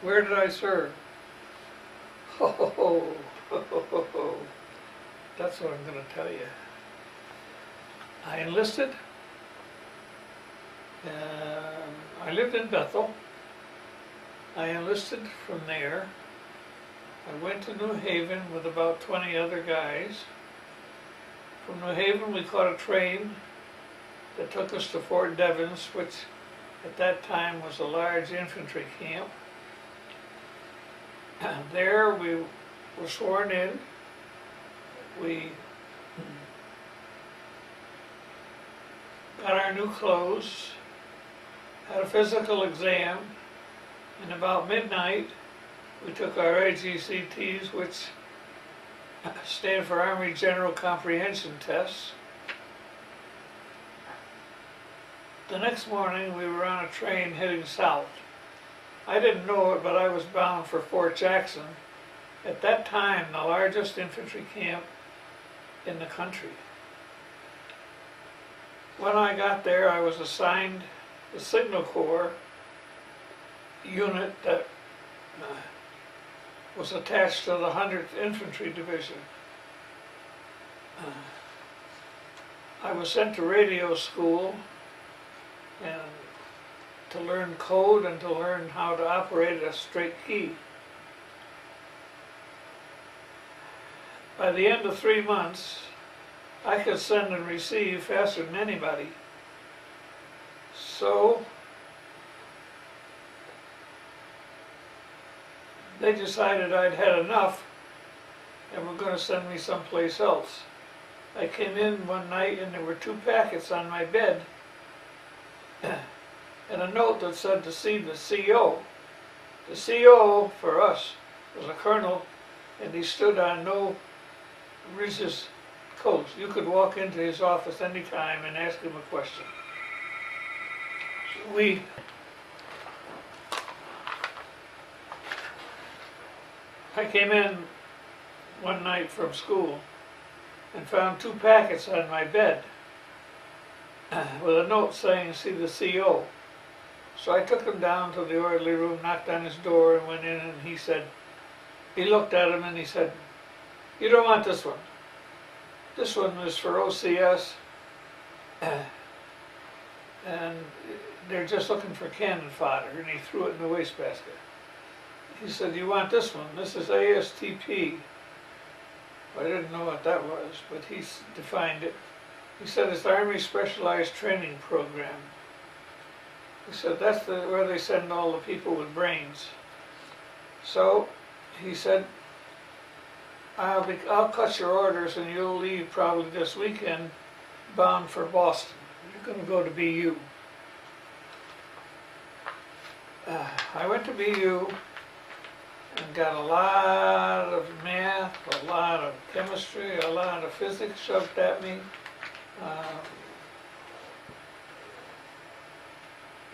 Where did I serve? Ho, ho, ho, ho, ho, ho, ho. That's what I'm going to tell you. I enlisted. I lived in Bethel. I enlisted from there. I went to New Haven with about 20 other guys. From New Haven we caught a train that took us to Fort Devens, which at that time was a large infantry camp. There we were sworn in. We got our new clothes, had a physical exam, and about midnight we took our AGCTs, which stand for Army General Comprehension Tests. The next morning we were on a train heading south. I didn't know it, but I was bound for Fort Jackson, at that time the largest infantry camp in the country. When I got there, I was assigned the Signal Corps unit that was attached to the 100th Infantry Division. I was sent to radio school and to learn code and to learn how to operate a straight key. By the end of 3 months, I could send and receive faster than anybody. So they decided I'd had enough and were going to send me someplace else. I came in one night and there were 2 packets on my bed and a note that said to see the CO. The CO for us was a colonel, and he stood on no religious coast. You could walk into his office anytime and ask him a question. I came in one night from school and found 2 packets on my bed with a note saying, see the CO. So I took him down to the orderly room, knocked on his door and went in, and he looked at him and he said, you don't want this one. This one is for OCS and they're just looking for cannon fodder, and he threw it in the wastebasket. He said, you want this one? This is ASTP. I didn't know what that was, but he defined it. He said it's the Army Specialized Training Program. He said that's where they send all the people with brains. So he said, I'll cut your orders and you'll leave probably this weekend bound for Boston. You're going to go to BU. I went to BU and got a lot of math, a lot of chemistry, a lot of physics shoved at me.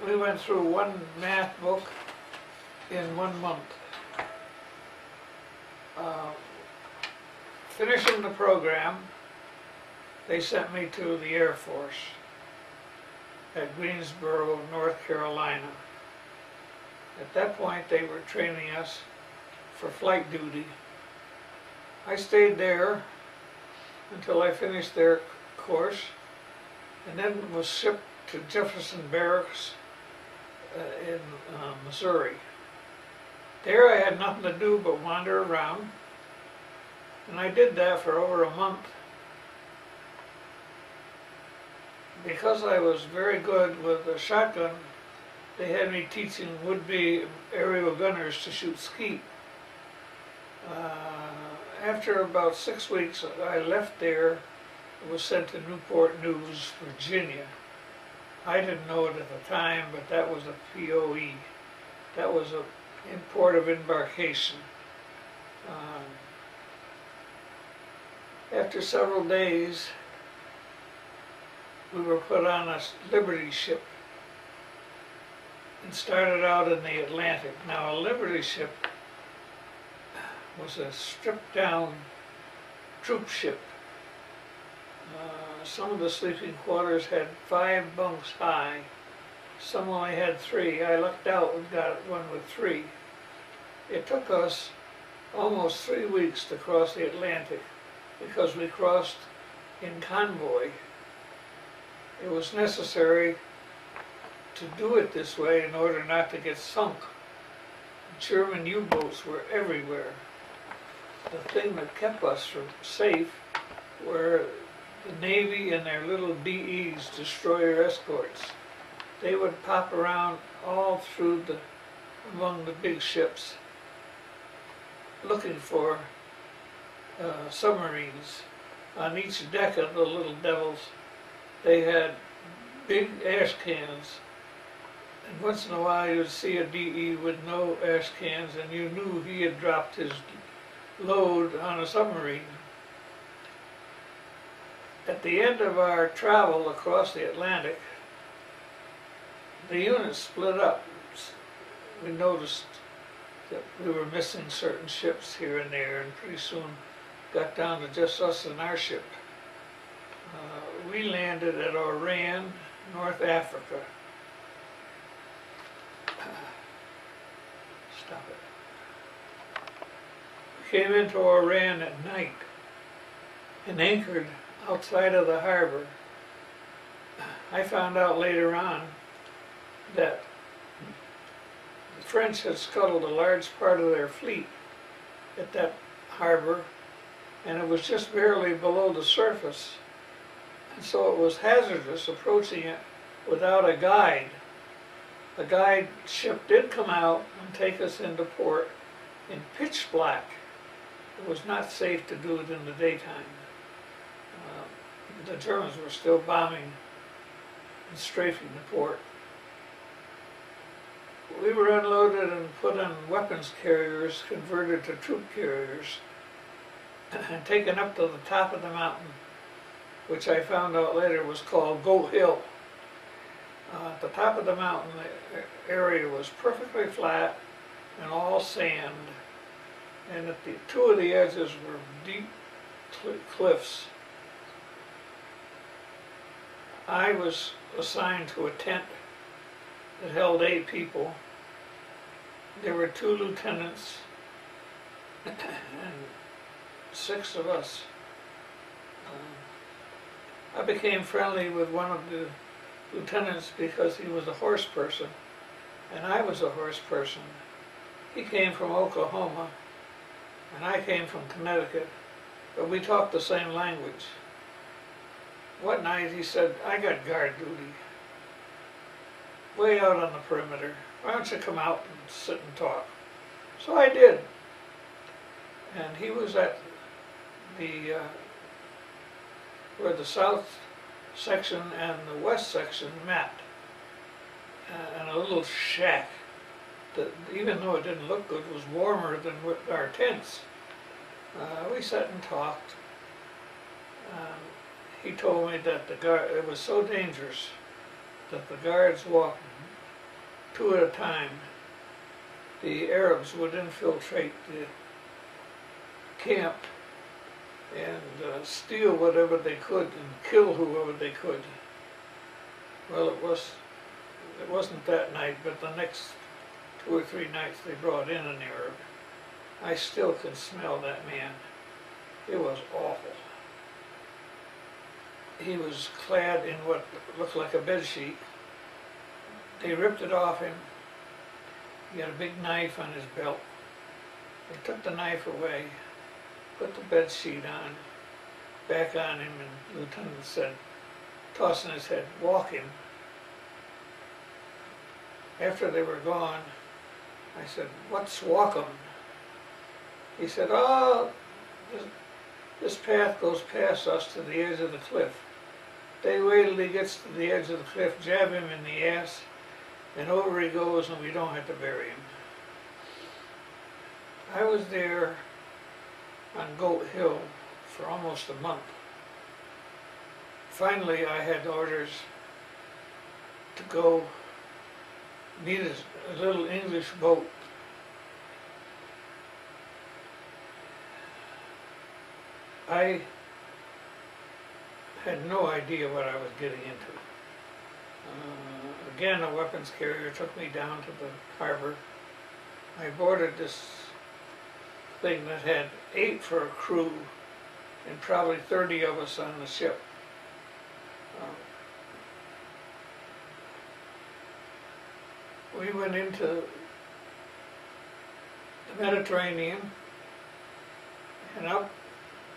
We went through 1 math book in 1 month. Finishing the program, they sent me to the Air Force at Greensboro, North Carolina. At that point, they were training us for flight duty. I stayed there until I finished their course, and then was shipped to Jefferson Barracks in Missouri. There I had nothing to do but wander around, and I did that for over a month. Because I was very good with a shotgun, they had me teaching would-be aerial gunners to shoot skeet. After about 6 weeks, I left there and was sent to Newport News, Virginia. I didn't know it at the time, but that was a POE. That was a port of embarkation. After several days, we were put on a Liberty ship and started out in the Atlantic. Now, a Liberty ship was a stripped-down troop ship. Some of the sleeping quarters had 5 bunks high. Some only had 3. I lucked out and got one with 3. It took us almost 3 weeks to cross the Atlantic because we crossed in convoy. It was necessary to do it this way in order not to get sunk. German U-boats were everywhere. The thing that kept us from safe were the Navy and their little DEs, destroyer escorts. They would pop around all through among the big ships looking for submarines. On each deck of the little devils they had big ash cans, and once in a while you'd see a DE with no ash cans and you knew he had dropped his load on a submarine. At the end of our travel across the Atlantic, the unit split up. We noticed that we were missing certain ships here and there, and pretty soon got down to just us and our ship. We landed at Oran, North Africa. Stop it. We came into Oran at night and anchored outside of the harbor. I found out later on that the French had scuttled a large part of their fleet at that harbor, and it was just barely below the surface, and so it was hazardous approaching it without a guide. The guide ship did come out and take us into port in pitch black. It was not safe to do it in the daytime. The Germans were still bombing and strafing the port. We were unloaded and put on weapons carriers converted to troop carriers and taken up to the top of the mountain, which I found out later was called Goat Hill. At the top of the mountain, the area was perfectly flat and all sand, and at the two of the edges were deep cliffs. I was assigned to a tent that held 8 people. There were 2 lieutenants and 6 of us. I became friendly with one of the lieutenants because he was a horse person and I was a horse person. He came from Oklahoma and I came from Connecticut, but we talked the same language. One night he said, "I got guard duty way out on the perimeter. Why don't you come out and sit and talk?" So I did. And he was at the where the south section and the west section met, in a little shack that, even though it didn't look good, was warmer than with our tents. We sat and talked. He told me that it was so dangerous that the guards walked 2 at a time. The Arabs would infiltrate the camp and steal whatever they could and kill whoever they could. Well, it wasn't that night, but the next 2 or 3 nights they brought in an Arab. I still can smell that man. It was awful. He was clad in what looked like a bed sheet. They ripped it off him. He had a big knife on his belt. They took the knife away, put the bed sheet on, back on him, and the lieutenant said, tossing his head, "Walk him." After they were gone, I said, "What's walk 'em?" He said, "Oh, this path goes past us to the edge of the cliff. They wait till he gets to the edge of the cliff, jab him in the ass, and over he goes, and we don't have to bury him." I was there on Goat Hill for almost a month. Finally, I had orders to go meet a little English boat. I had no idea what I was getting into. Again, a weapons carrier took me down to the harbor. I boarded this thing that had 8 for a crew and probably 30 of us on the ship. We went into the Mediterranean and up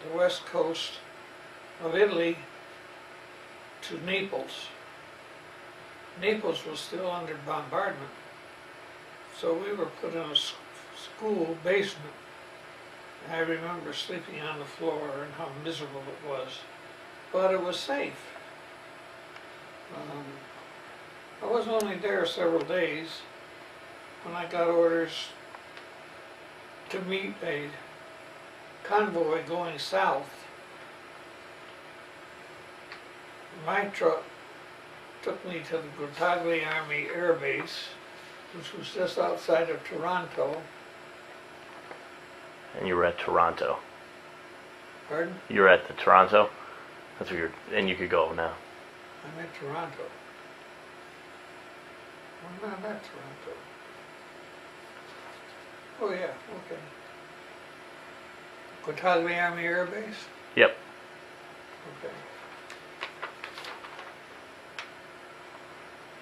the west coast of Italy to Naples. Naples was still under bombardment, so we were put in a school basement. I remember sleeping on the floor and how miserable it was, but it was safe. I was only there several days when I got orders to meet a convoy going south. My truck took me to the WWII Army Air Base, which was just outside of Toronto. And you were at Toronto. Pardon? You were at the Toronto? That's where and you could go now. I'm at Toronto. I'm not at Toronto. Oh yeah, okay. WWII Army Air Base? Yep. Okay.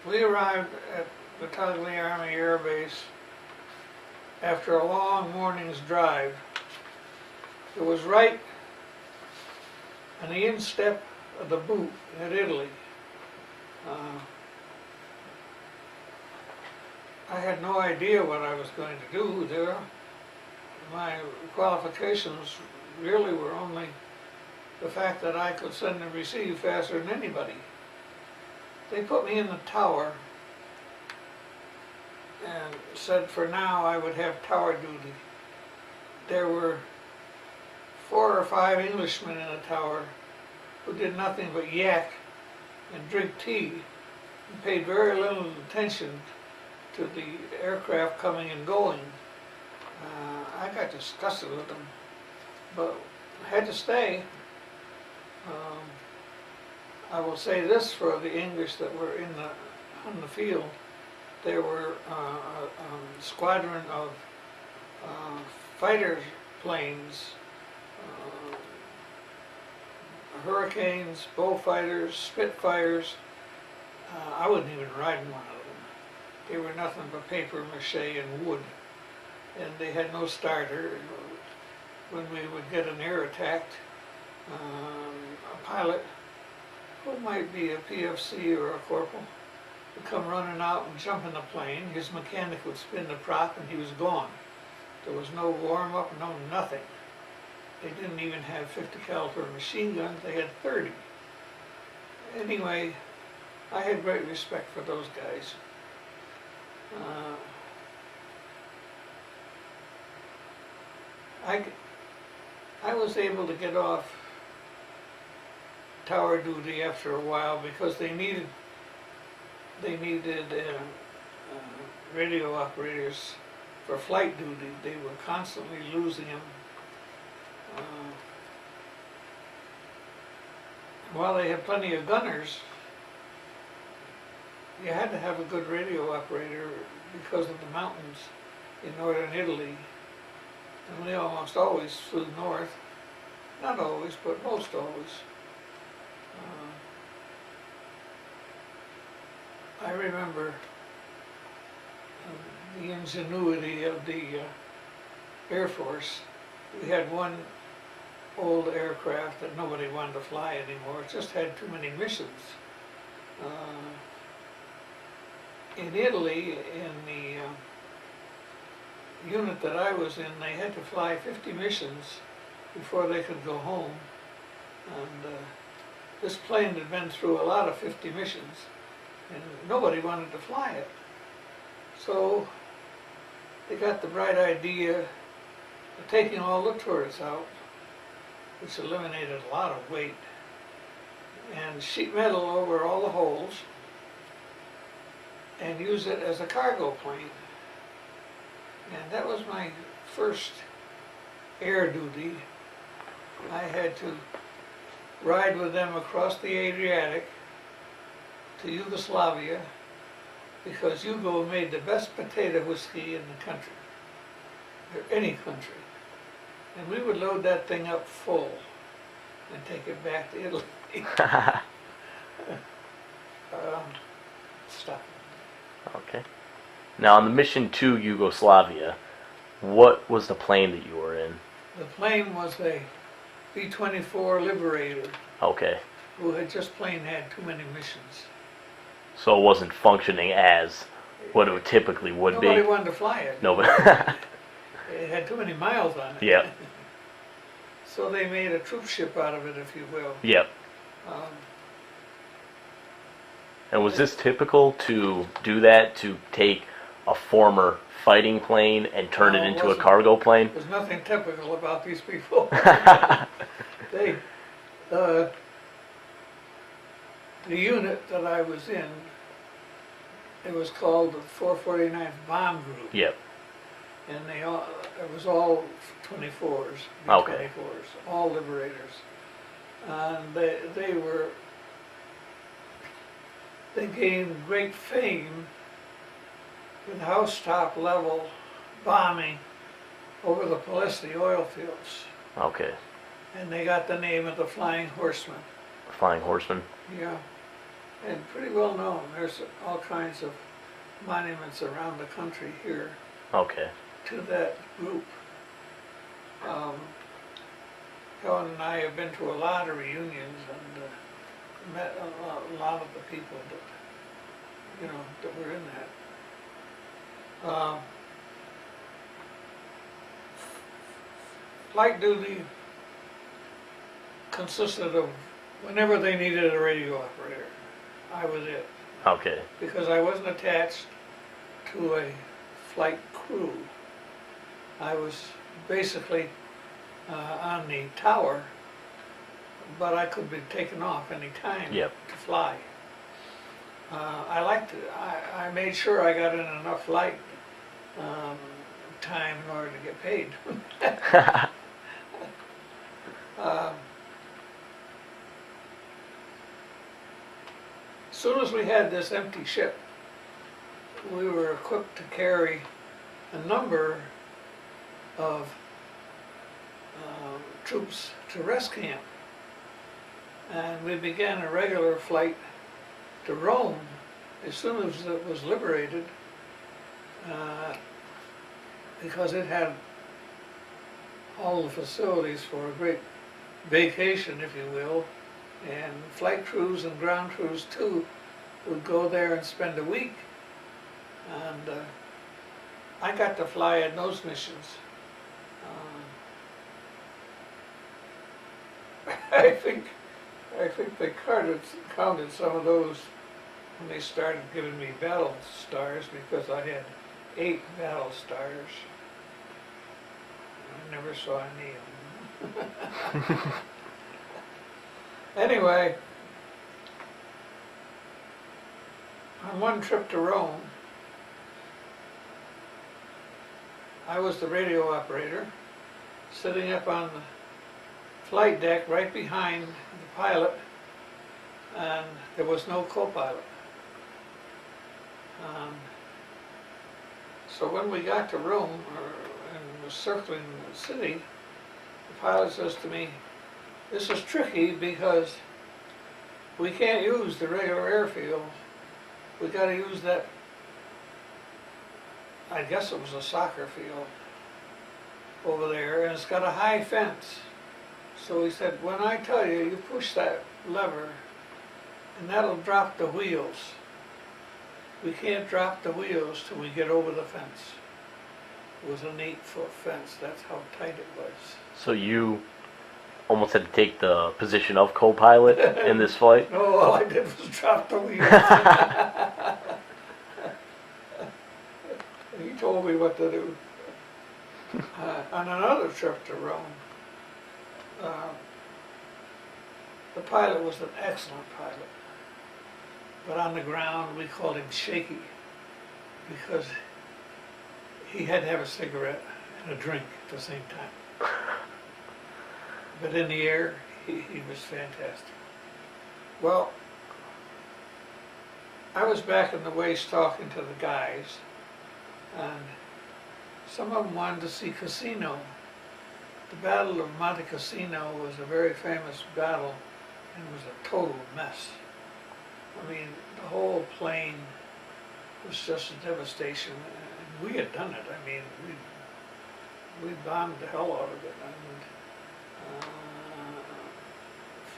We arrived at WWII Army Air Base after a long morning's drive. It was right on the instep of the boot at Italy. I had no idea what I was going to do there. My qualifications really were only the fact that I could send and receive faster than anybody. They put me in the tower and said for now I would have tower duty. There were 4 or 5 Englishmen in the tower who did nothing but yak and drink tea and paid very little attention to the aircraft coming and going. I got disgusted with them, but I had to stay. I will say this for the English that were on the field. There were a squadron of fighter planes, Hurricanes, Bullfighters, Spitfires. I wouldn't even ride one of them. They were nothing but paper mache and wood, and they had no starter. When we would get an air attack, a pilot who might be a PFC or a corporal would come running out and jump in the plane. His mechanic would spin the prop and he was gone. There was no warm-up, no nothing. They didn't even have 50 caliber machine guns, they had 30. Anyway, I had great respect for those guys. I was able to get off tower duty after a while because they needed radio operators for flight duty. They were constantly losing them. While they had plenty of gunners, you had to have a good radio operator because of the mountains in northern Italy. And they almost always flew north. Not always, but most always. I remember the ingenuity of the Air Force. We had one old aircraft that nobody wanted to fly anymore. It just had too many missions. In Italy, in the unit that I was in, they had to fly 50 missions before they could go home. And this plane had been through a lot of 50 missions, and nobody wanted to fly it. So they got the bright idea of taking all the turrets out, which eliminated a lot of weight, and sheet metal over all the holes, and use it as a cargo plane. And that was my first air duty. I had to ride with them across the Adriatic to Yugoslavia because Yugo made the best potato whiskey in the country, or any country. And we would load that thing up full and take it back to Italy. Stuff. Okay. Now on the mission to Yugoslavia, what was the plane that you were in? The plane was a B-24 Liberator Okay. who had just plain had too many missions. So it wasn't functioning as what it typically would Nobody be. wanted to fly it. No, but It had too many miles on it. yeah, So they made a troop ship out of it, if you will. yep. Um, And was this typical to do that, to take a former fighting plane and turn No, it it into a wasn't. cargo plane? There's nothing typical about these people. They, the unit that I was in, it was called the 449th Bomb Group, Yep. and it was all 24s, Okay. B-24s, all Liberators, and they gained great fame with housetop level bombing over the Palesti oil fields. Okay. And they got the name of the Flying Horsemen. Flying Horseman. Yeah. And pretty well known. There's all kinds of monuments around the country here Okay. to that group. Helen and I have been to a lot of reunions and met a lot of the people that, that were in that. Flight duty consisted of whenever they needed a radio operator, I was it. Okay. Because I wasn't attached to a flight crew. I was basically on the tower, but I could be taken off any time Yep. to fly. I made sure I got in enough flight time in order to get paid. As soon as we had this empty ship, we were equipped to carry a number of troops to rest camp. And we began a regular flight to Rome as soon as it was liberated, because it had all the facilities for a great vacation, if you will, and flight crews and ground crews too would go there and spend a week. And I got to fly in those missions. I think they counted some of those when they started giving me battle stars, because I had 8 battle stars. I never saw any of them. Anyway, on one trip to Rome, I was the radio operator, sitting up on the flight deck right behind the pilot, and there was no co-pilot. So when we got to Rome and was circling the city, the pilot says to me, "This is tricky because we can't use the regular airfield. We got to use that," I guess it was a soccer field over there, and it's got a high fence. So he said, "When I tell you, you push that lever and that'll drop the wheels. We can't drop the wheels till we get over the fence." It was an 8-foot fence. That's how tight it was. So you almost had to take the position of co-pilot in this flight? No, all I did was drop the wheels. He told me what to do. On another trip to Rome, the pilot was an excellent pilot, but on the ground we called him Shaky, because he had to have a cigarette and a drink at the same time. But in the air, he was fantastic. Well, I was back in the waist talking to the guys, and some of them wanted to see Casino. The Battle of Monte Cassino was a very famous battle and was a total mess. I mean, the whole plain was just a devastation, and we had done it. I mean, we bombed the hell out of it, and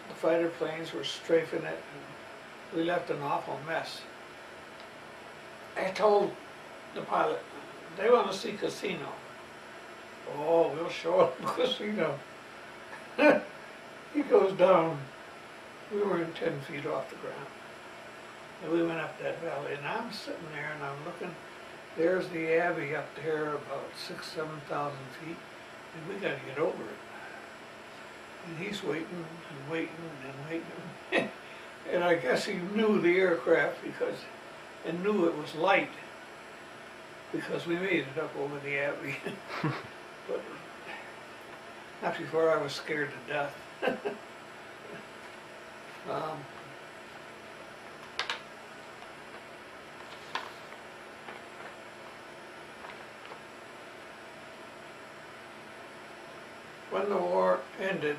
the fighter planes were strafing it, and we left an awful mess. I told the pilot, they want to see Casino. Oh, we'll show up Casino. He goes down. We were in 10 feet off the ground. And we went up that valley, and I'm sitting there and I'm looking. There's the Abbey up there about 6,000 to 7,000 feet, and we got to get over it. And he's waiting and waiting and waiting. And I guess he knew the aircraft and knew it was light, because we made it up over the Abbey. But not before I was scared to death. When the war ended,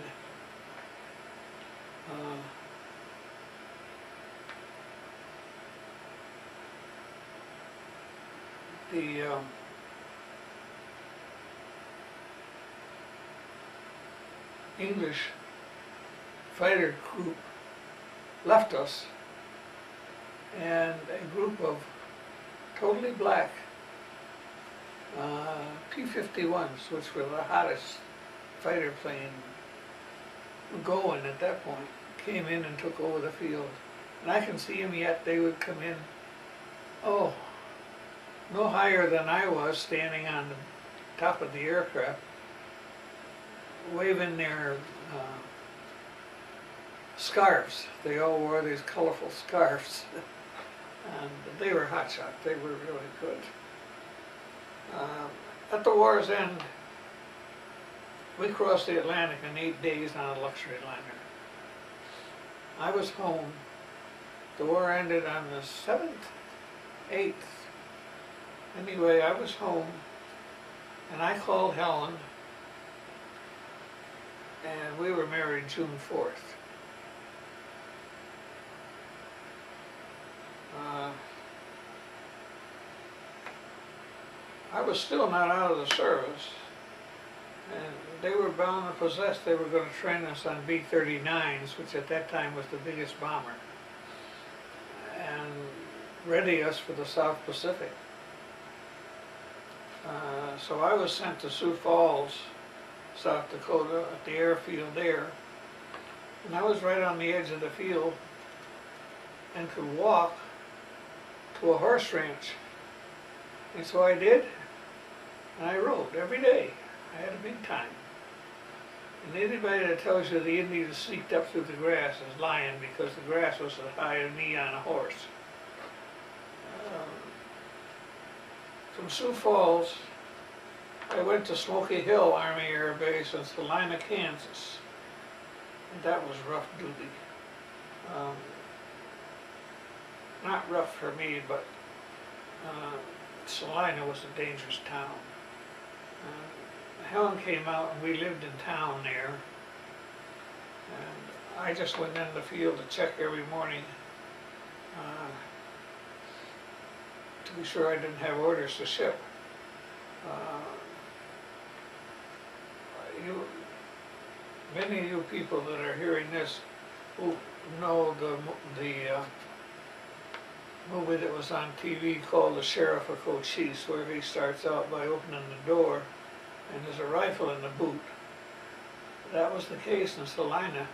the English fighter group left us, and a group of totally black P-51s, which were the hottest fighter plane going at that point, came in and took over the field. And I can see them yet. They would come in, oh, no higher than I was, standing on the top of the aircraft, waving their scarves. They all wore these colorful scarves. And they were hotshot. They were really good. At the war's end, we crossed the Atlantic in 8 days on a luxury liner. I was home. The war ended on the 7th, 8th. Anyway, I was home, and I called Helen, and we were married June 4th. I was still not out of the service, and they were bound and possessed. They were going to train us on B-39s, which at that time was the biggest bomber, and ready us for the South Pacific. So I was sent to Sioux Falls, South Dakota, at the airfield there, and I was right on the edge of the field and could walk to a horse ranch. And so I did, and I rode every day. I had a big time. And anybody that tells you the Indians sneaked up through the grass is lying, because the grass was as high as me on a horse. From Sioux Falls, I went to Smoky Hill Army Air Base in Salina, Kansas. And that was rough duty. Not rough for me, but Salina was a dangerous town. Helen came out and we lived in town there. And I just went in the field to check every morning to be sure I didn't have orders to ship. Many of you people that are hearing this who know the movie that was on TV called The Sheriff of Cochise, where he starts out by opening the door and there's a rifle in the boot. That was the case in Salina.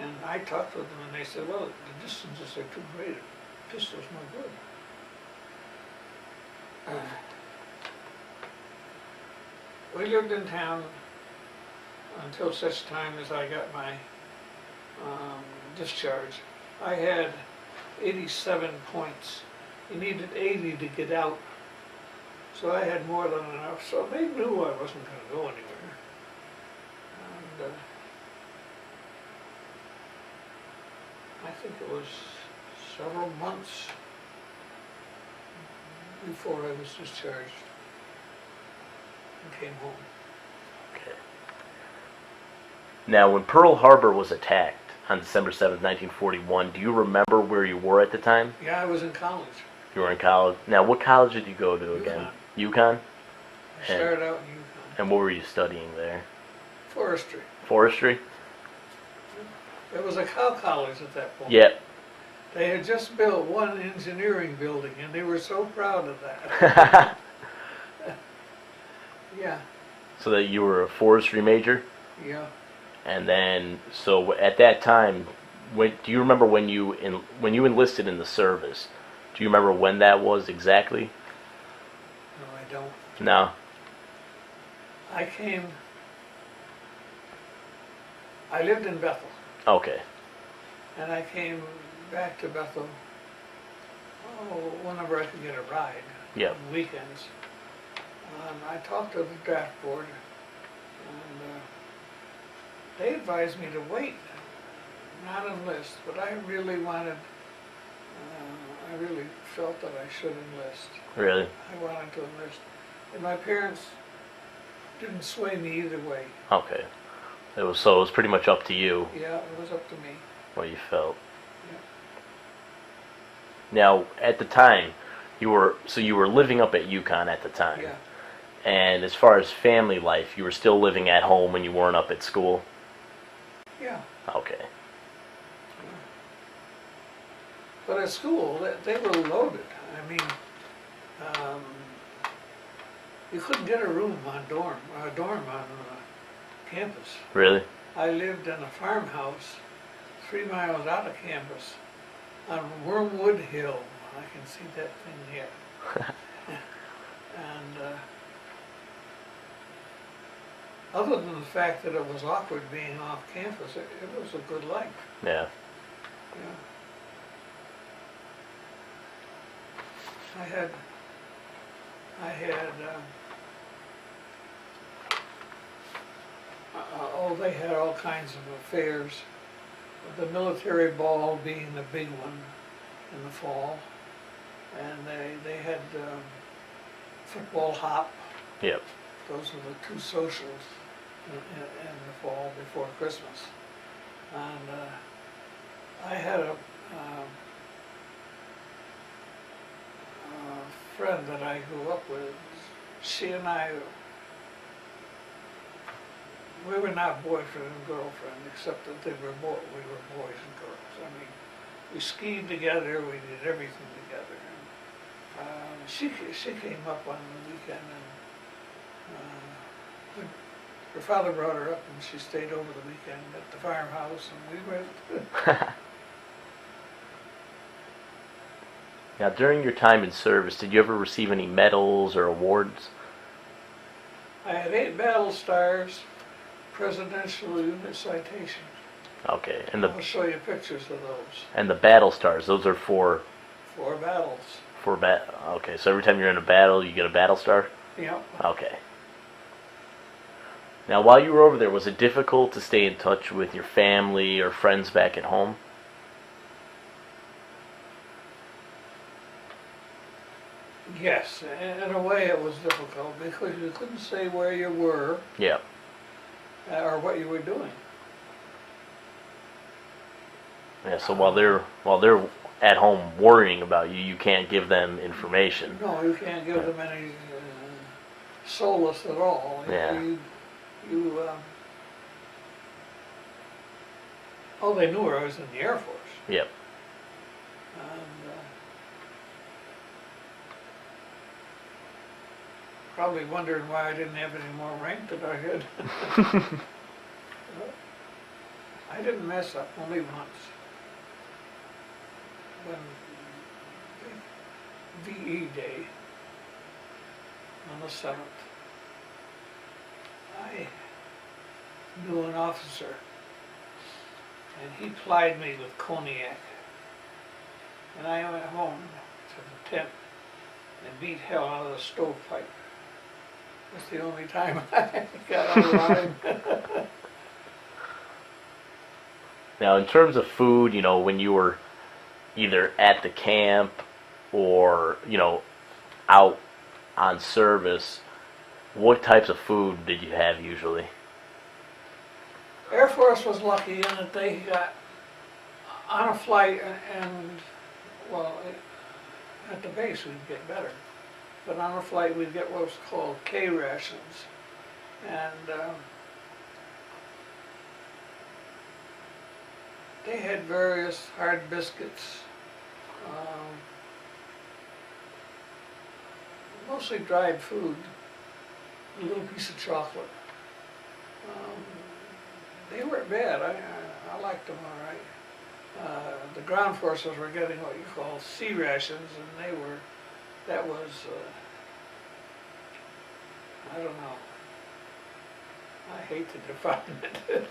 And I talked with them and they said, well, the distances are too great. A pistol's no good. We lived in town until such time as I got my discharge. I had 87 points. You needed 80 to get out. So I had more than enough. So they knew I wasn't going to go anywhere. And I think it was several months before I was discharged and came home. Okay. Now, when Pearl Harbor was attacked on December 7th, 1941, do you remember where you were at the time? Yeah, I was in college. You were in college. Now, what college did you go to again? UConn? I started out in UConn. And what were you studying there? Forestry. Forestry? It was a cow college at that point. Yep. They had just built one engineering building, and they were so proud of that. Yeah, So that you were a forestry major? yeah. And then, so at that time, do you remember when you enlisted in the service? Do you remember when that was exactly? No, I don't. No. I lived in Bethel, Okay. and I came back to Bethel whenever I could get a ride. Yep. On weekends. I talked to the draft board, and they advised me to wait, not enlist, but I really I really felt that I should enlist. Really? I wanted to enlist. And my parents didn't sway me either way. Okay. It was pretty much up to you Yeah, it was up to me. what you felt. Yeah. Now, at the time, you were living up at UConn at the time. Yeah. And as far as family life, you were still living at home when you weren't up at school? Yeah. Okay. But at school, they were loaded. I mean, you couldn't get a room on a dorm on campus. Really? I lived in a farmhouse 3 miles out of campus on Wormwood Hill. I can see that thing here. And other than the fact that it was awkward being off campus, it was a good life. Yeah. Yeah. They had all kinds of affairs. The military ball being the big one in the fall, and they had football hop. Yep. Those were the two socials in the fall before Christmas. And I had a friend that I grew up with. She and I, we were not boyfriend and girlfriend, except that we were boys and girls. I mean, we skied together, we did everything together. And she came up on the weekend, and her father brought her up, and she stayed over the weekend at the farmhouse, and we went. Now, during your time in service, did you ever receive any medals or awards? I had 8 battle stars, presidential unit citations. Okay, I'll show you pictures of those. And the battle stars, those are for 4 battles. Okay, so every time you're in a battle, you get a battle star? Yep. Okay. Now, while you were over there, was it difficult to stay in touch with your family or friends back at home? Yes, in a way it was difficult because you couldn't say where you were. Yeah. Or what you were doing. Yeah, so while they're at home worrying about you, you can't give them information. No, you can't give them any solace at all. Yeah. They knew I was in the Air Force. Yep. And probably wondering why I didn't have any more rank than I had. I didn't mess up, only once. When VE Day on the 7th, I knew an officer, and he plied me with cognac. And I went home to the tent and beat hell out of the stovepipe. That's the only time I got out alive. Now, in terms of food, when you were either at the camp or, out on service, what types of food did you have usually? Air Force was lucky in that they got on a flight and well, at the base we'd get better. But on a flight we'd get what's called K rations. And they had various hard biscuits, mostly dried food, a little piece of chocolate. They weren't bad. I liked them all right. The ground forces were getting what you call C rations, and that was, I don't know. I hate to define it.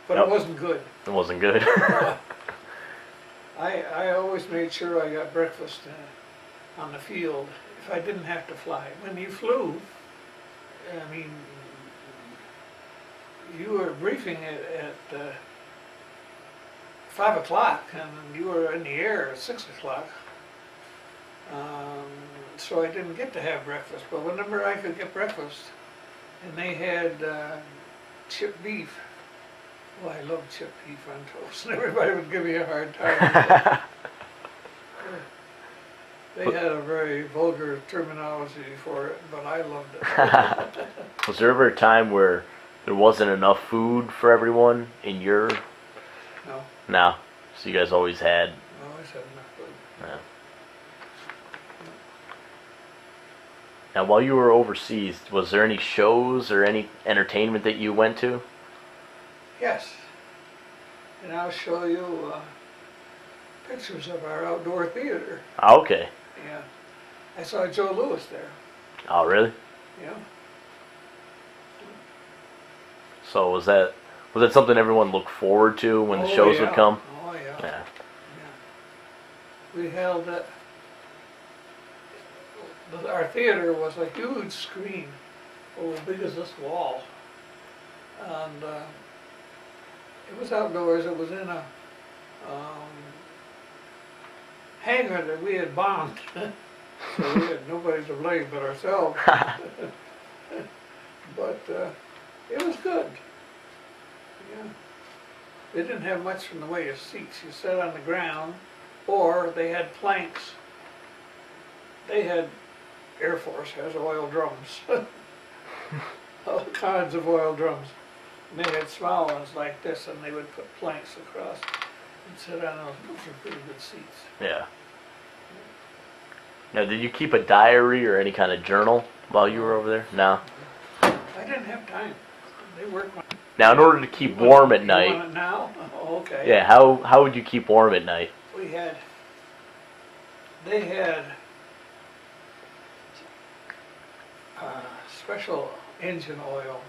But it wasn't good. It wasn't good. I always made sure I got breakfast on the field if I didn't have to fly. When you flew, I mean, you were briefing at 5 o'clock and you were in the air at 6 o'clock. So I didn't get to have breakfast, but whenever I could get breakfast, and they had chipped beef. Well, I love chipped beef on toast, and everybody would give me a hard time. They had a very vulgar terminology for it, but I loved it. Was there ever a time where there wasn't enough food for everyone in your... No, No. So you guys always had... I always had enough food. Yeah. Now, while you were overseas, was there any shows or any entertainment that you went to? Yes, and I'll show you pictures of our outdoor theater. Oh, okay. Yeah, I saw Joe Louis there. Oh, really? Yeah. So was that something everyone looked forward to when the shows would come? Oh yeah. Yeah. We held it. Our theater was a huge screen, as big as this wall, and it was outdoors. It was in a hangar that we had bombed, so we had nobody to blame but ourselves. But it was good. Yeah. They didn't have much in the way of seats. You sat on the ground, or they had planks. They had, Air Force has oil drums. All kinds of oil drums. And they had small ones like this, and they would put planks across and sit on those. Those were pretty good seats. Yeah. Now, did you keep a diary or any kind of journal while you were over there? No. I didn't have time. They worked on. Now, in order to keep warm at You night... want it now? Oh, okay. Yeah, how would you keep warm at night? They had special engine oil.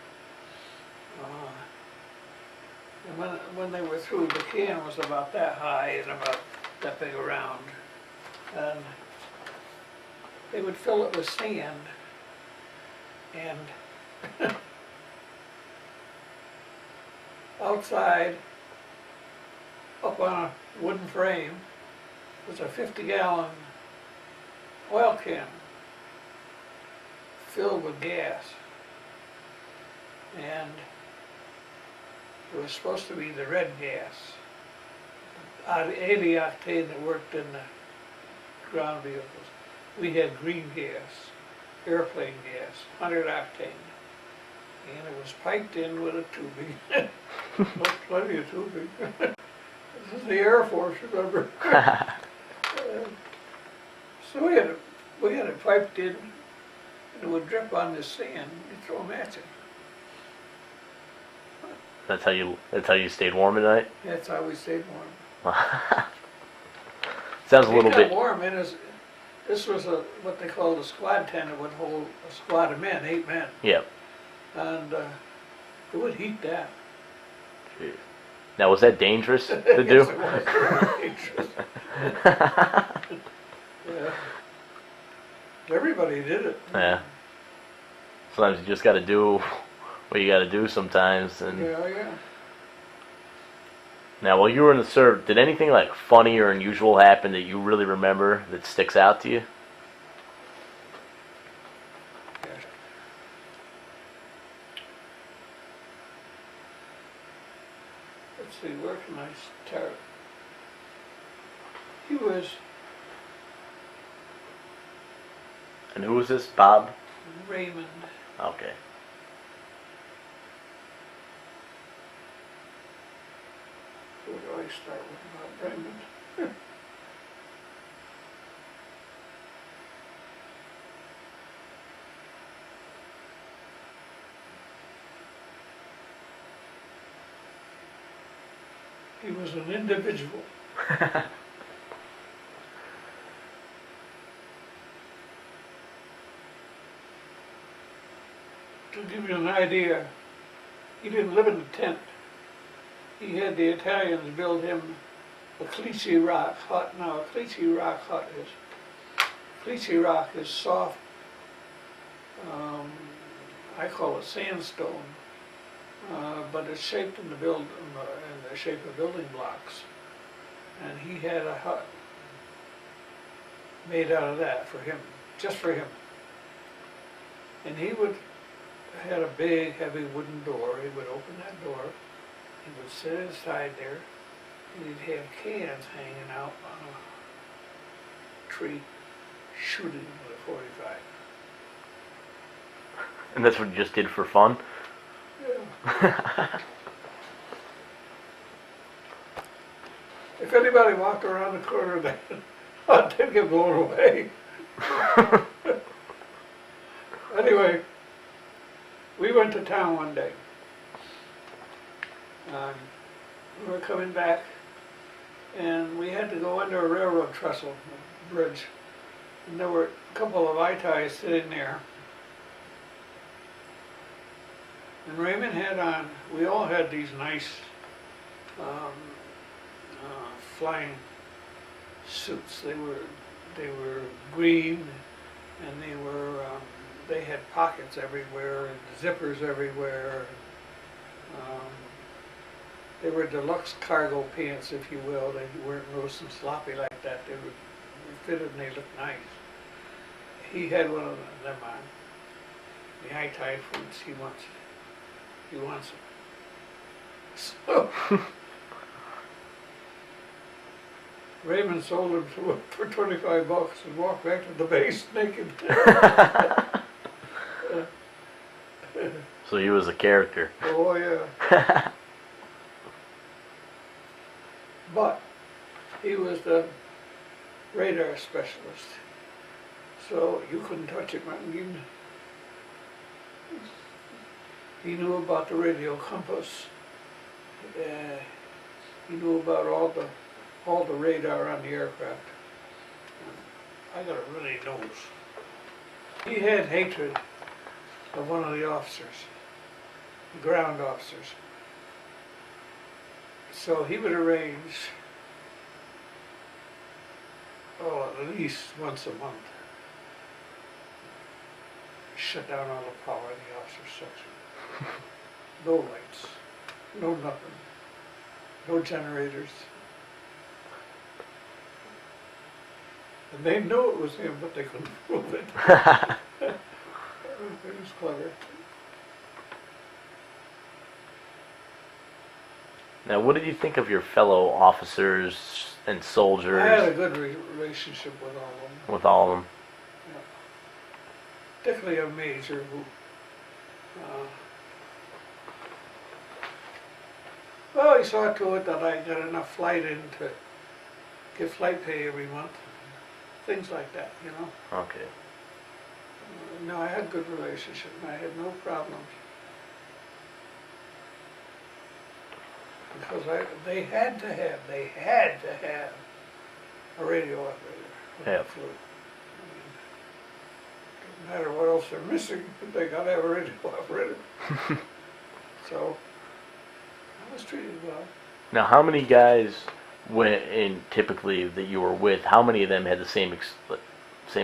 And when they were through, the can was about that high and about that big around. And they would fill it with sand. And outside, up on a wooden frame, was a 50-gallon oil can filled with gas. And it was supposed to be the red gas, 80 octane that worked in the ground vehicles. We had green gas, airplane gas, 100 octane. And it was piped in with a tubing. Plenty of tubing. This is the Air Force, remember? So we had it piped in, and it would drip on this sand. You throw a match in. That's how you stayed warm at night? That's how we stayed warm. Sounds a little bit... warm, and this was what they called a squad tent. It would hold a squad of men, 8 men. Yep. And it would heat that. Jeez. Now, was that dangerous to do? Yes, it was very dangerous. Yeah. Everybody did it. Yeah. Sometimes you just got to do what you got to do sometimes. And Yeah. now, while you were in the service, did anything like funny or unusual happen that you really remember that sticks out to you? let's see, where can I start? He was And who was this? Bob? Raymond. Okay. Where do I start with Bob Raymond? He was an individual. To give you an idea, he didn't live in a tent. He had the Italians build him a caliche rock hut. Now, a caliche rock hut is, caliche rock is soft, I call it sandstone, but it's shaped in the shape of building blocks. And he had a hut made out of that for him, just for him. And he had a big, heavy wooden door. He would open that door. He would sit inside there, and he'd have cans hanging out on a tree, shooting with a .45. And that's what you just did for fun? Yeah. If anybody walked around the corner, they'd get blown away. Anyway, we went to town one day. We were coming back, and we had to go under a railroad trestle bridge. And there were a couple of I-ties sitting there. And Raymond had on, we all had these nice flying suits. They were green, and they had pockets everywhere and zippers everywhere. They were deluxe cargo pants, if you will. They weren't loose and sloppy like that. They fitted and they looked nice. He had one of them on. The eye-tie boots. He wants them. So Raymond sold him for $25 and walked back to the base naked. So he was a character. Oh yeah. But he was the radar specialist, so you couldn't touch him. I mean, he knew about the radio compass. He knew about all the radar on the aircraft. I got a really nose. He had hatred of one of the officers, the ground officers. So he would arrange, at least once a month, shut down all the power in the officers' section. No lights, no nothing, no generators. And they knew it was him, but they couldn't prove it. It was clever. Now, what did you think of your fellow officers and soldiers? I had a good relationship with all of them. With all of them? Yeah. Particularly a major who, well, he saw to it that I got enough flight in to get flight pay every month. Things like that, you know. Okay. No, I had a good relationship and I had no problems. Because they had to have a radio operator with Yeah. the flu. I mean, doesn't matter what else they're missing, they gotta have a radio operator. So, I was treated well. Now, how many guys typically that you were with, how many of them had the same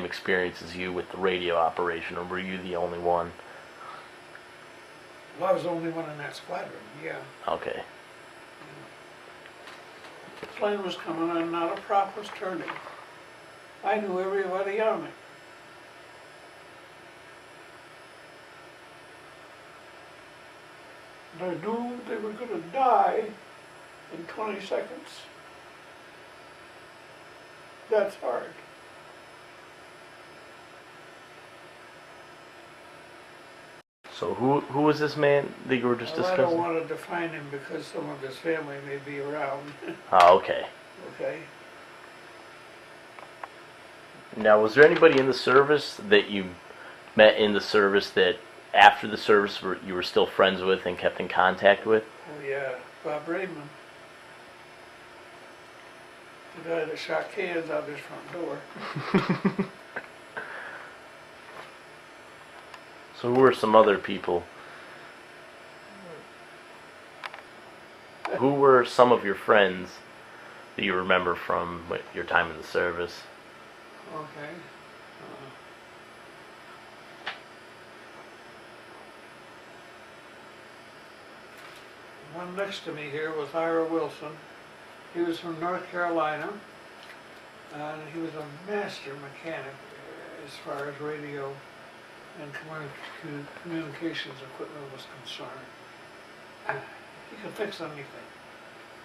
experience as you with the radio operation, or were you the only one? Well, I was the only one in that squadron, yeah. Okay. The plane was coming on, not a prop was turning. I knew everybody on it. And I knew they were going to die in 20 seconds. That's hard. So who was this man that you were just Well, I discussing? don't want to define him because some of his family may be around. Oh, okay. Okay. Now, was there anybody in the service that you met in the service that after the service you were still friends with and kept in contact with? Oh yeah, Bob Raymond. The guy that shot cans out his front door. So who were some other people? Who were some of your friends that you remember from your time in the service? Okay. One next to me here was Ira Wilson. He was from North Carolina, and he was a master mechanic as far as radio and communications equipment was concerned. He could fix anything,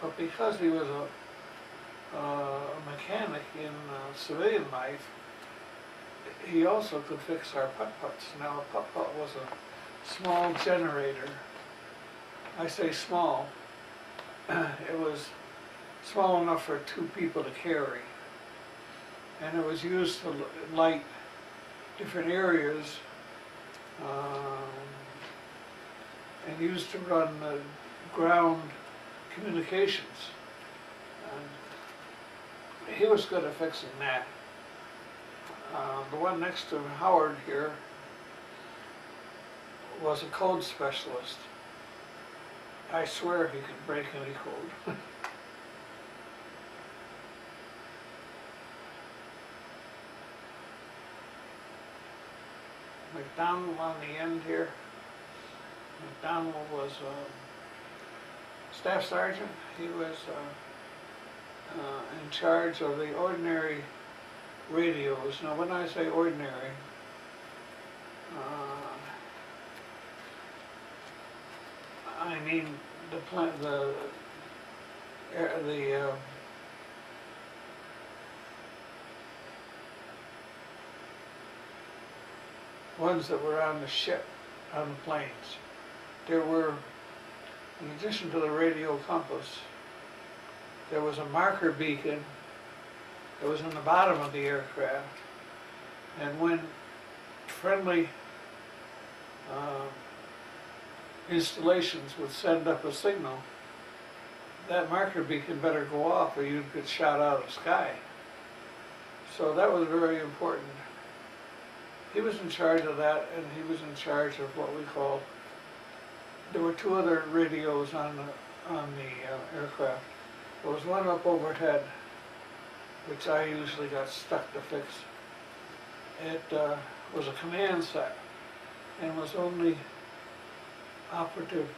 but because he was a mechanic in civilian life, he also could fix our putt-putts. Now a putt-putt was a small generator. I say small. It was small enough for 2 people to carry, and it was used to light different areas and used to run ground communications. And he was good at fixing that. The one next to him, Howard here, was a code specialist. I swear he could break any code. McDonald on the end here. McDonald was staff sergeant. He was in charge of the ordinary radios. Now when I say ordinary, I mean the ones that were on the ship, on the planes. There were, in addition to the radio compass, there was a marker beacon that was in the bottom of the aircraft, and when friendly installations would send up a signal, that marker beacon better go off or you'd get shot out of the sky. So that was very important. He was in charge of that, and he was in charge of what we called, there were 2 other radios on the aircraft. There was one up overhead, which I usually got stuck to fix. It was a command set and was only operative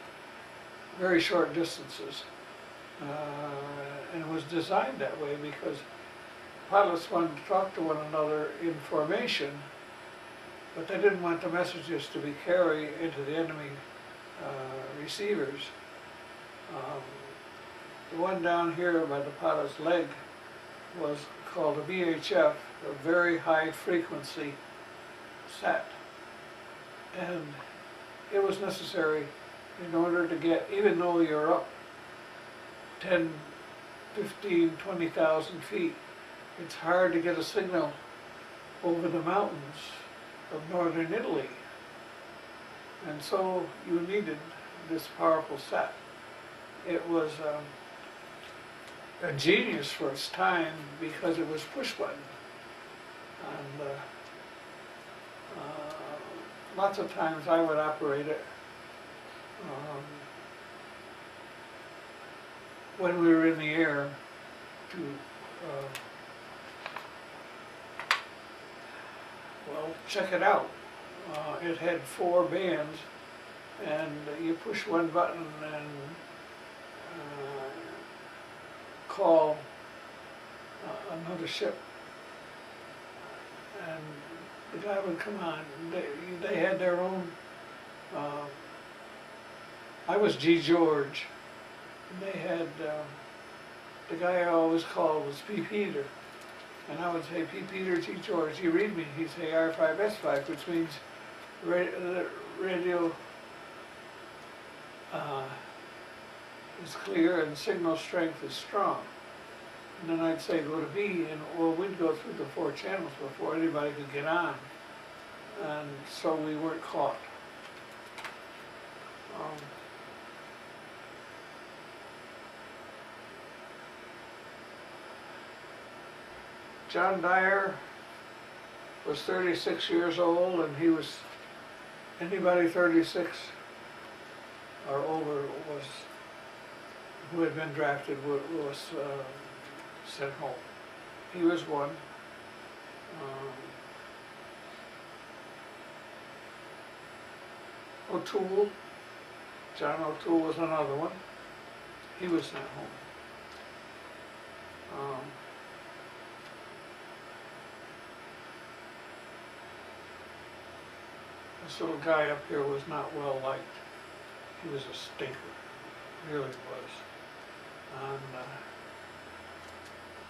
very short distances. And it was designed that way because pilots wanted to talk to one another in formation, but they didn't want the messages to be carried into the enemy receivers. The one down here by the pilot's leg was called a VHF, a very high frequency set. And it was necessary in order to get, even though you're up 10, 15, 20,000 feet, it's hard to get a signal over the mountains of northern Italy. And so you needed this powerful set. It was a genius for its time because it was push button. And lots of times I would operate it when we were in the air to well, check it out. It had 4 bands, and you push one button and call another ship, and the guy would come on. They had their own. I was G. George. And they had, the guy I always called was P. Peter. And I would say, P. Peter, T. George, you read me. He'd say R5S5, which means radio is clear and signal strength is strong. And then I'd say go to B, and well, we'd go through the 4 channels before anybody could get on. And so we weren't caught. John Dyer was 36 years old, and he was, anybody 36 or older was, who had been drafted was sent home. He was one. O'Toole, John O'Toole was another one. He was sent home. This little guy up here was not well liked. He was a stinker, really was. And,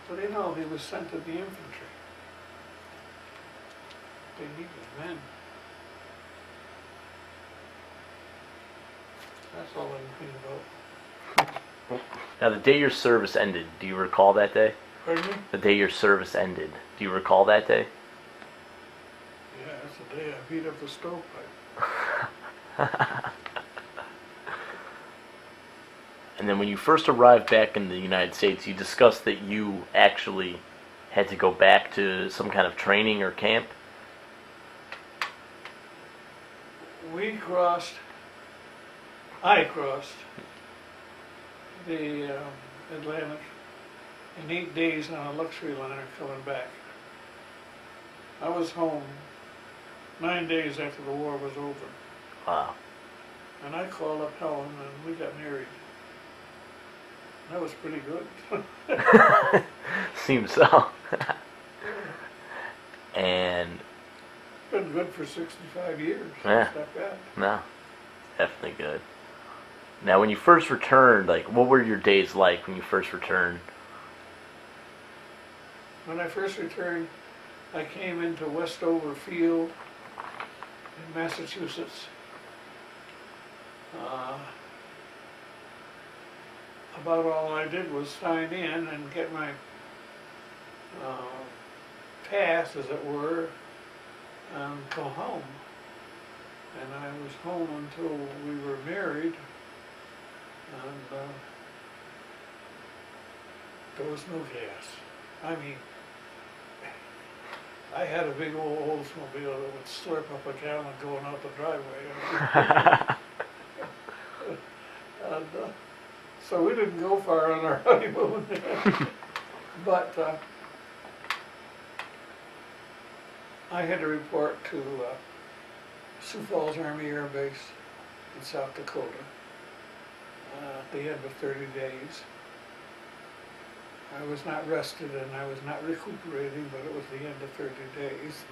but you know, he was sent to the infantry. They needed men. That's all I can think about. Now, the day your service ended, do you recall that day? Pardon me? The day your service ended, do you recall that day? Yeah, that's the day I beat up the stovepipe. And then when you first arrived back in the United States, you discussed that you actually had to go back to some kind of training or camp? I crossed the Atlantic in 8 days on a luxury liner coming back. I was home 9 days after the war was over. Wow. And I called up Helen and we got married. That was pretty good. Seems so. And Been good for 65 years. Yeah. It's not bad. no, definitely good. Now, when you first returned, like, what were your days like when you first returned? When I first returned, I came into Westover Field in Massachusetts. About all I did was sign in and get my pass, as it were, and go home. And I was home until we were married, and there was no gas. I mean, I had a big old Oldsmobile that would slurp up a gallon going out the driveway. And, so we didn't go far on our honeymoon. But I had to report to Sioux Falls Army Air Base in South Dakota at the end of 30 days. I was not rested and I was not recuperating, but it was the end of 30 days.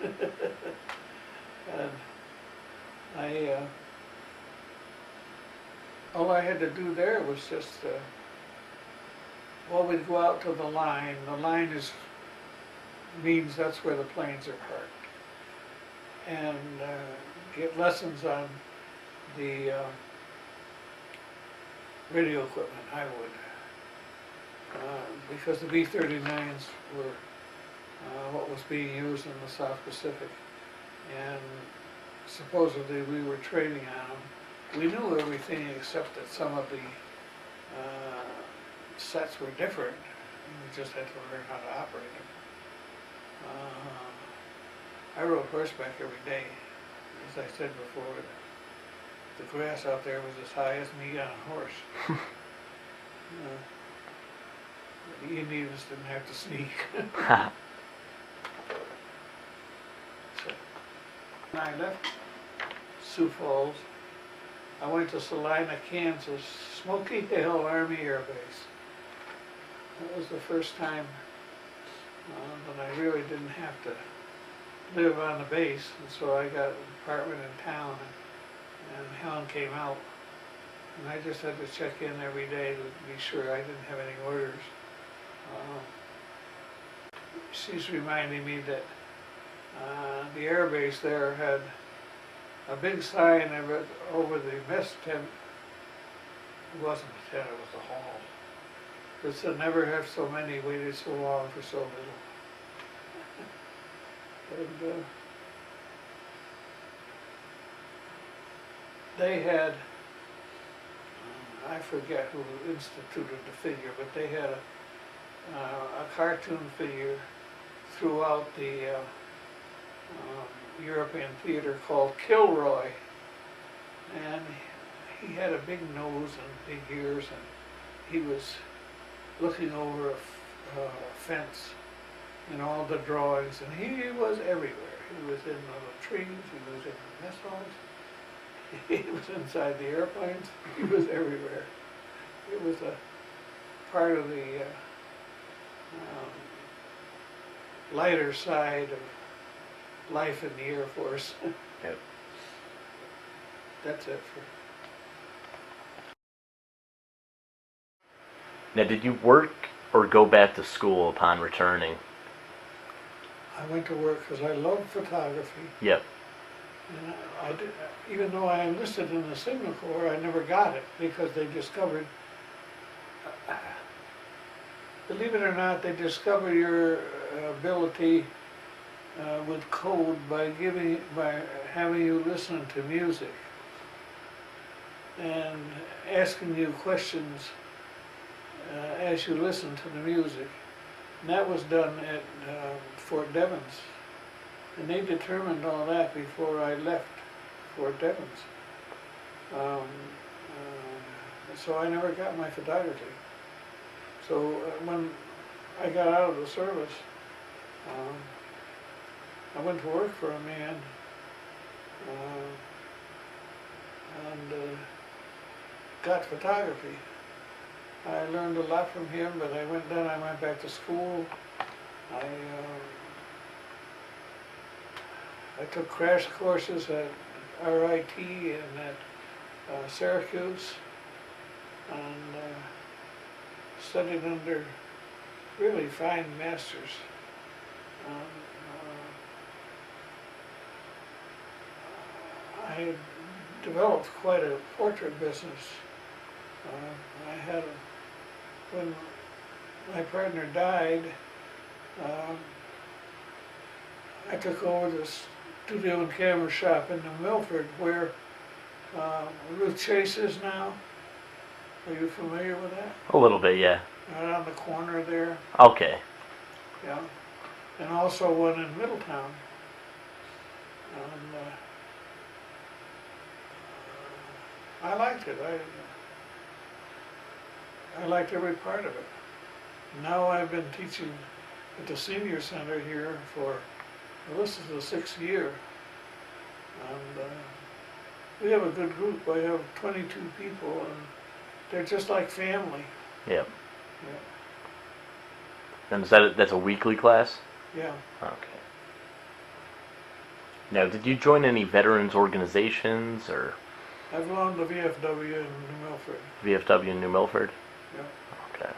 And all I had to do there was just, well, we'd go out to the line. The line means that's where the planes are parked. And get lessons on the radio equipment, I would. Because the B-39s were what was being used in the South Pacific. And supposedly we were training on them. We knew everything except that some of the sets were different. We just had to learn how to operate them. I rode horseback every day. As I said before, the grass out there was as high as me on a horse. The Indians didn't have to sneak. So, when I left Sioux Falls, I went to Salina, Kansas, Smoky Hill Army Air Base. That was the first time that I really didn't have to live on the base, and so I got an apartment in town, and Helen came out, and I just had to check in every day to be sure I didn't have any orders. She's reminding me that the air base there had a big sign over the mess tent. It wasn't a tent, it was a hall. It said, "Never have so many waited so long for so little." And they had, I forget who instituted the figure, but they had a cartoon figure throughout the European theater called Kilroy, and he had a big nose and big ears, and he was looking over a fence in all the drawings, and he was everywhere. He was in the trees, he was in the mess halls, he was inside the airplanes, he was everywhere. It was a part of the lighter side of life in the Air Force. Yep. That's it for. Now, did you work or go back to school upon returning? I went to work because I loved photography. Yep. And I did, even though I enlisted in the Signal Corps, I never got it because they discovered, believe it or not, they discover your ability with code by having you listen to music and asking you questions as you listen to the music. And that was done at Fort Devens. And they determined all that before I left Fort Devens. So I never got my photography. So when I got out of the service, I went to work for a man and got photography. I learned a lot from him, but I went back to school. I took crash courses at RIT and at Syracuse, and studied under really fine masters. I developed quite a portrait business. When my partner died, I took over the studio and camera shop in New Milford where Ruth Chase is now. Are you familiar with that? A little bit, yeah. Right on the corner there. Okay. Yeah. And also one in Middletown. And I liked it. I liked every part of it. Now I've been teaching at the senior center here for, well, this is the 6th year. And we have a good group. I have 22 people, and they're just like family. Yep. Yeah. And that's a weekly class? Yeah. Okay. Now, did you join any veterans organizations or? I belong to VFW in New Milford. VFW in New Milford? Yeah. Okay.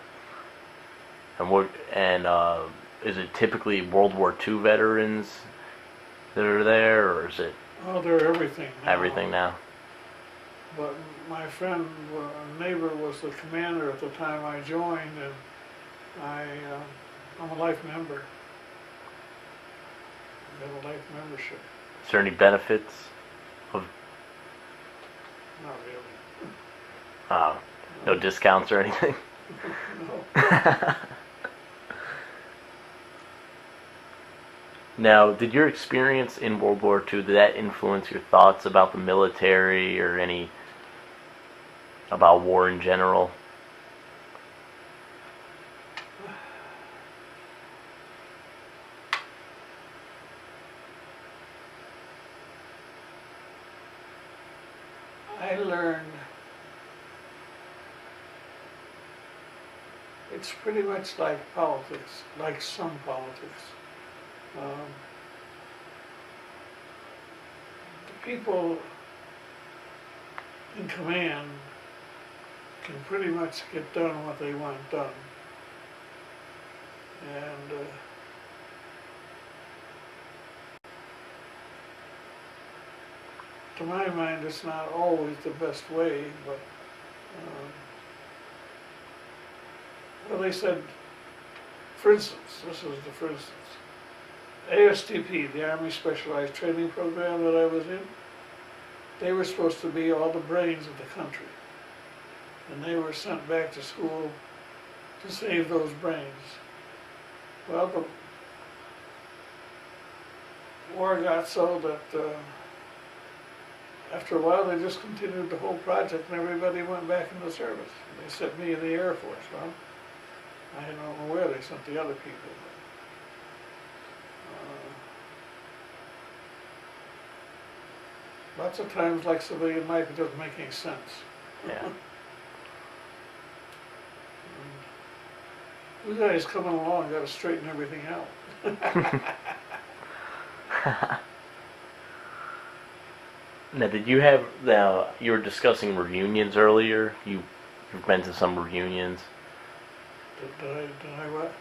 And is it typically World War II veterans that are there, or is it? Oh, they're everything now. Everything now. But my friend, neighbor, was the commander at the time I joined, and I'm a life member. I have a life membership. Is there any benefits of? Not really. No discounts or anything? No. Now, did your experience in World War II, did that influence your thoughts about the military or about war in general? I learned it's pretty much like politics, like some politics. The people in command can pretty much get done what they want done. And to my mind, it's not always the best way, but well, they said, for instance, this is the for instance, ASTP, the Army Specialized Training Program that I was in, they were supposed to be all the brains of the country. And they were sent back to school to save those brains. Well, the war got so that after a while they just continued the whole project and everybody went back into service. They sent me in the Air Force. Well, I don't know where they sent the other people. Lots of times, like civilian life, it doesn't make any sense. Yeah. You guys coming along got to straighten everything out. Now, did you have, now, you were discussing reunions earlier. You've been to some reunions. Did I what?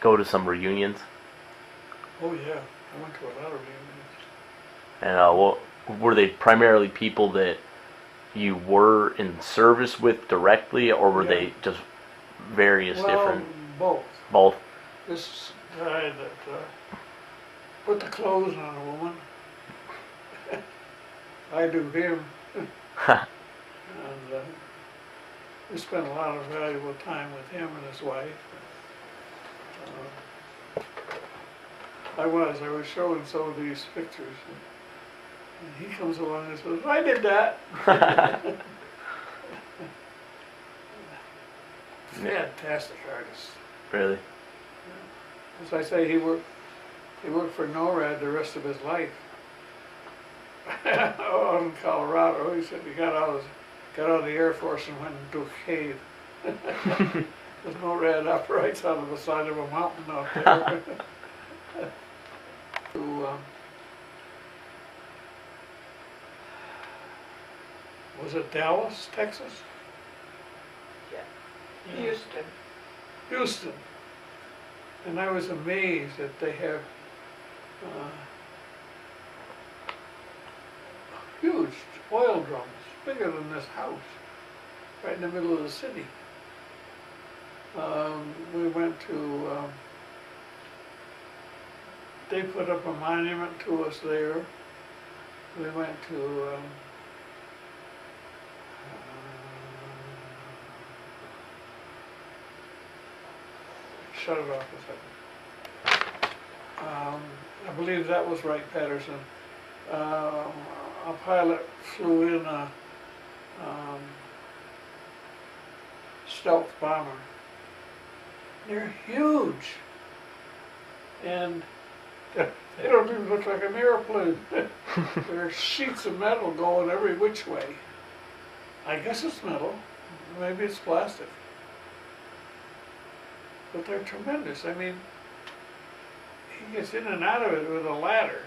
Go to some reunions? Oh yeah, I went to a lot of reunions. And what were they primarily people that you were in service with directly, or were they just various different? Both. Both? This guy that put the clothes on a woman, I do him, and we spent a lot of valuable time with him and his wife. I was showing some of these pictures, and he comes along and says, I did that. Fantastic artist. Really? As I say, he worked for NORAD the rest of his life. Out in Colorado, he said he got out of the Air Force and went into a cave. There's NORAD operates out of the side of a mountain out there. Was it Dallas, Texas? Yeah. Houston. And I was amazed that they have huge oil drums, bigger than this house, right in the middle of the city. We went to, they put up a monument to us there. We went to, shut it off a second. I believe that was Wright-Patterson. A pilot flew in a stealth bomber. They're huge, and they don't even look like an airplane. There are sheets of metal going every which way. I guess it's metal, maybe it's plastic. But they're tremendous. I mean, he gets in and out of it with a ladder.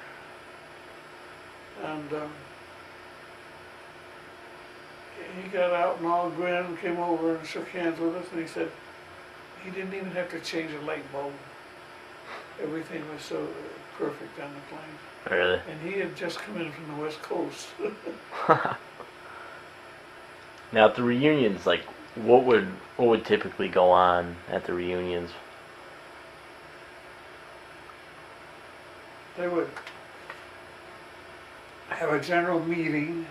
And he got out and all grinned, came over and shook hands with us, and he said he didn't even have to change a light bulb. Everything was so perfect on the plane. Really? And he had just come in from the West Coast. Now, at the reunions, like, what would typically go on at the reunions? They would have a general meeting,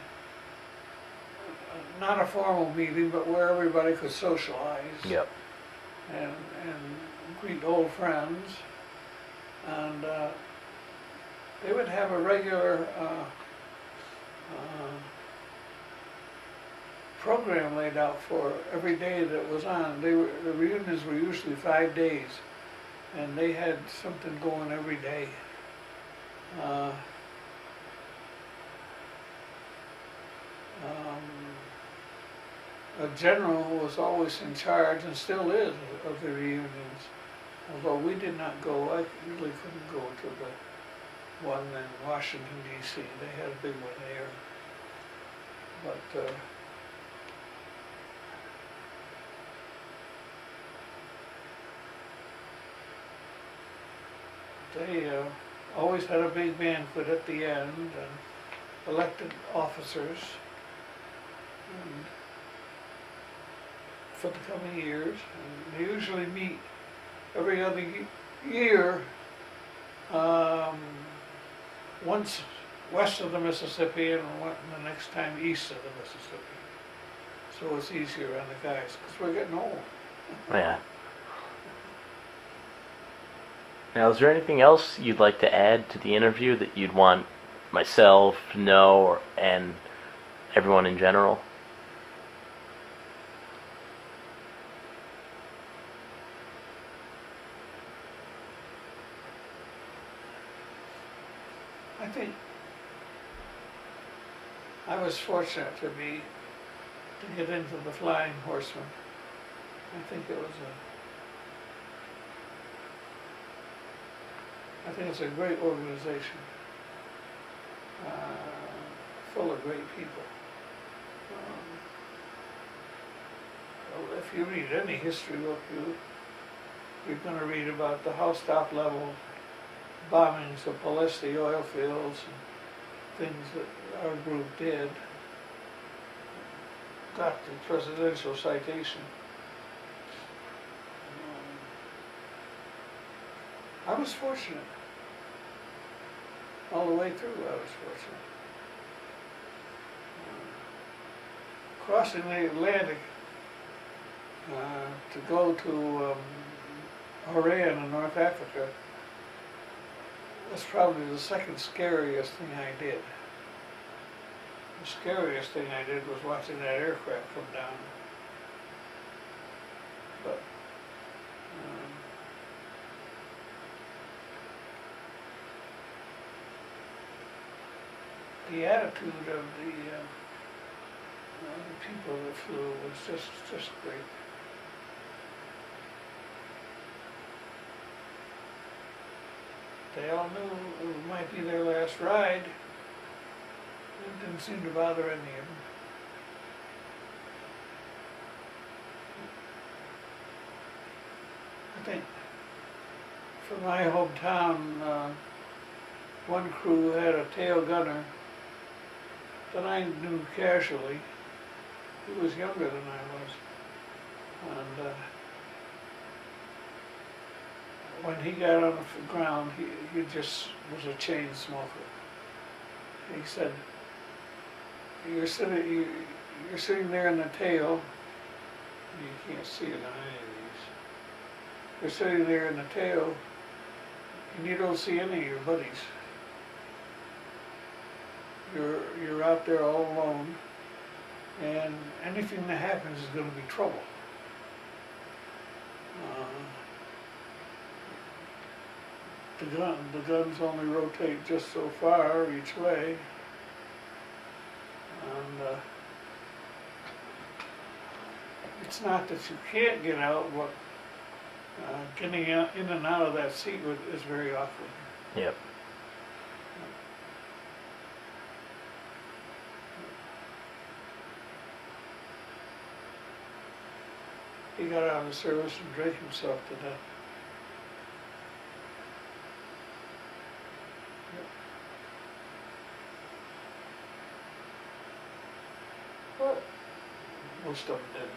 not a formal meeting, but where everybody could socialize. Yep. And greet old friends. And they would have a regular program laid out for every day that was on. The reunions were usually 5 days, and they had something going every day. A general was always in charge, and still is, of the reunions. Although we did not go, I really couldn't go to the one in Washington, D.C. They had a big one there. But they always had a big banquet at the end and elected officers and for the coming years. And they usually meet every other year, once west of the Mississippi and the next time east of the Mississippi. So it's easier on the guys because we're getting old. Yeah. Now, is there anything else you'd like to add to the interview that you'd want myself to know, and everyone in general? I think I was fortunate to get into the Flying Horseman. I think it's a great organization, full of great people. Well, if you read any history book, you're going to read about the housetop level bombings of Palesti oil fields and things that our group did. Got the presidential citation. I was fortunate. All the way through I was fortunate. Crossing the Atlantic to go to Iran in North Africa was probably the second scariest thing I did. The scariest thing I did was watching that aircraft come down. But the attitude of the people that flew was just great. They all knew it might be their last ride. It didn't seem to bother any of them. I think from my hometown, one crew had a tail gunner that I knew casually. He was younger than I was. And when he got on the ground, he just was a chain smoker. He said, you're sitting there in the tail. You can't see it on any of these. You're sitting there in the tail, and you don't see any of your buddies. You're out there all alone, and anything that happens is going to be trouble. The guns only rotate just so far each way, and it's not that you can't get out, but getting in and out of that seat is very awkward. Yep. He got out of the service and drank himself to death. But most of them didn't.